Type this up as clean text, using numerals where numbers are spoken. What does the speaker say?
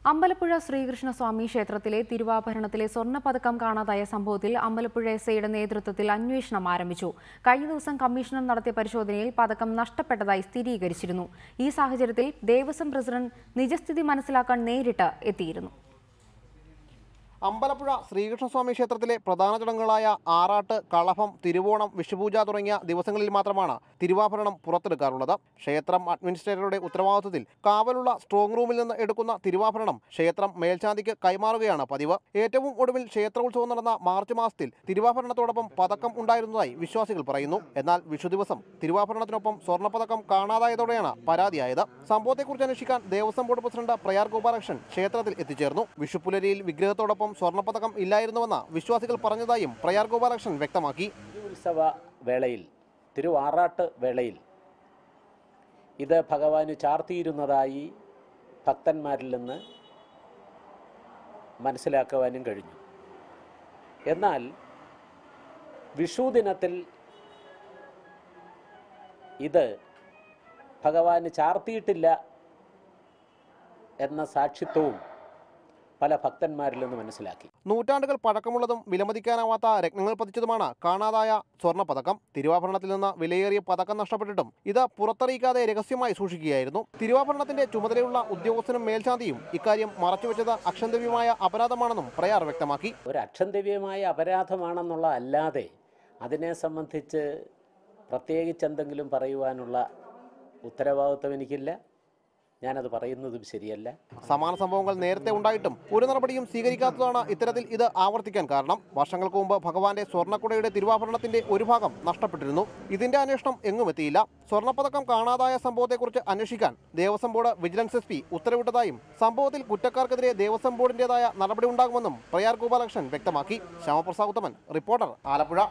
അമ്പലപ്പുഴ ശ്രീകൃഷ്ണസ്വാമി ക്ഷേത്രത്തിലെ തിരുവാഭരണത്തിലെ സ്വർണ്ണപ്പതക്കം കാണാതായ സംഭവത്തിൽ അമ്പലപ്പുഴ എസ്ഐയുടെ നേതൃത്വത്തിൽ അന്വേഷണം ആരംഭിച്ചു. കഴിഞ്ഞ ദിവസം കമ്മീഷണർ നടത്തിയ പരിശോധനയിൽ പതക്കം നഷ്ടപ്പെട്ടതായി സ്ഥിരീകരിച്ചിരുന്നു. ഈ സാഹചര്യത്തിൽ ദേവസ്വം പ്രസിഡന്റ് നിജസ്ഥിതി മനസ്സിലാക്കാൻ നേരിട്ട് എത്തിയിരുന്നു. അമ്പലപ്പുഴ ശ്രീകൃഷ്ണസ്വാമി ക്ഷേത്രത്തിലെ പ്രധാന ചടങ്ങുകളായ ആറാട്ട്, കളഭം, തിരുവോണം, വിഷുപൂജ തുടങ്ങിയ ദിവസങ്ങളിൽ മാത്രമാണ് തിരുവാഭരണം പുറത്തെടുക്കാറുള്ളത്. ക്ഷേത്രം അഡ്മിനിസ്ട്രേറ്ററുടെ ഉത്തരവാദിത്വത്തിൽ കാവലുള്ള സ്ട്രോങ് റൂമിൽ നിന്ന് എടുക്കുന്ന തിരുവാഭരണം ക്ഷേത്രം മേൽശാന്തിക്ക് കൈമാറുകയാണ് പതിവ്. ഏറ്റവും ഒടുവിൽ ക്ഷേത്രോത്സവം നടന്ന മാർച്ച് മാസത്തിൽ തിരുവാഭരണത്തോടൊപ്പം പതക്കം ഉണ്ടായിരുന്നതായി വിശ്വാസികൾ പറയുന്നു. എന്നാൽ വിഷു ദിവസം തിരുവാഭരണത്തിനൊപ്പം സ്വർണ്ണപ്പതക്കം കാണാതായതോടെയാണ് പരാതിയായത്. സംഭവത്തെക്കുറിച്ച് അന്വേഷിക്കാൻ ദേവസ്വം ബോർഡ് പ്രസിഡന്റ് പ്രയാർ ഗോപാലകൃഷ്ണൻ ക്ഷേത്രത്തിൽ എത്തിച്ചേർന്നു. വിഷുപ്പുലരിയിൽ വിഗ്രഹത്തോടൊപ്പം സ്വർണ്ണപ്പതക്കം ഇല്ലായിരുന്നുവെന്ന് വിശ്വാസികൾ പറഞ്ഞതായും പ്രയാർ ഗോപാലകൃഷ്ണൻ വ്യക്തമാക്കി. ഉത്സവ വേളയിൽ, തിരുവാറാട്ട് വേളയിൽ ഇത് ഭഗവാന് ചാർത്തിയിരുന്നതായി ഭക്തന്മാരിൽ നിന്ന് മനസ്സിലാക്കുവാനും കഴിഞ്ഞു. എന്നാൽ വിഷു ദിനത്തിൽ ഇത് ഭഗവാന് ചാർത്തിയിട്ടില്ല എന്ന സാക്ഷിത്വവും പല ഭക്തന്മാരിൽ നിന്ന് മനസ്സിലാക്കി. നൂറ്റാണ്ടുകൾ പഴക്കമുള്ളതും വിലമതിക്കാനാവാത്ത രത്നങ്ങൾ പതിച്ചതുമാണ് കാണാതായ സ്വർണ്ണപ്പതക്കം. തിരുവാഭരണത്തിൽ നിന്ന് വിലയേറിയ പതക്കം നഷ്ടപ്പെട്ടിട്ടും ഇത് പുറത്തറിയിക്കാതെ രഹസ്യമായി സൂക്ഷിക്കുകയായിരുന്നു. തിരുവാഭരണത്തിന്റെ ചുമതലയുള്ള ഉദ്യോഗസ്ഥനും മേൽശാന്തിയും ഇക്കാര്യം മറച്ചുവെച്ചത് അക്ഷന്തവ്യമായ അപരാധമാണെന്നും പ്രയാർ വ്യക്തമാക്കി. ഒരു അക്ഷന്തവ്യമായ അപരാധമാണെന്നുള്ള അല്ലാതെ അതിനെ സംബന്ധിച്ച് പ്രത്യേകിച്ച് എന്തെങ്കിലും പറയുവാനുള്ള ഉത്തരവാദിത്വം എനിക്കില്ല. ഞാനത് പറയുന്നതും ശരിയല്ല. സമാന സംഭവങ്ങൾ നേരത്തെ ഉണ്ടായിട്ടും ഒരു നടപടിയും സ്വീകരിക്കാത്തതാണ് ഇത്തരത്തിൽ ഇത് ആവർത്തിക്കാൻ കാരണം. വർഷങ്ങൾക്ക് മുമ്പ് ഭഗവാന്റെ സ്വർണ്ണക്കുടയുടെ തിരുവാഭരണത്തിന്റെ ഒരു ഭാഗം നഷ്ടപ്പെട്ടിരുന്നു. ഇതിന്റെ അന്വേഷണം എങ്ങും എത്തിയില്ല. സ്വർണ്ണപ്പതക്കം കാണാതായ സംഭവത്തെക്കുറിച്ച് അന്വേഷിക്കാൻ ദേവസ്വം ബോർഡ് വിജിലൻസ് SP ഉത്തരവിട്ടതായും സംഭവത്തിൽ കുറ്റക്കാർക്കെതിരെ ദേവസ്വം ബോർഡിന്റേതായ നടപടി ഉണ്ടാകുമെന്നും പ്രയാർ ഗോപാലകൃഷ്ണൻ വ്യക്തമാക്കി. ശ്യാമപ്രസാദ് ഉത്തമൻ, റിപ്പോർട്ടർ, ആലപ്പുഴ.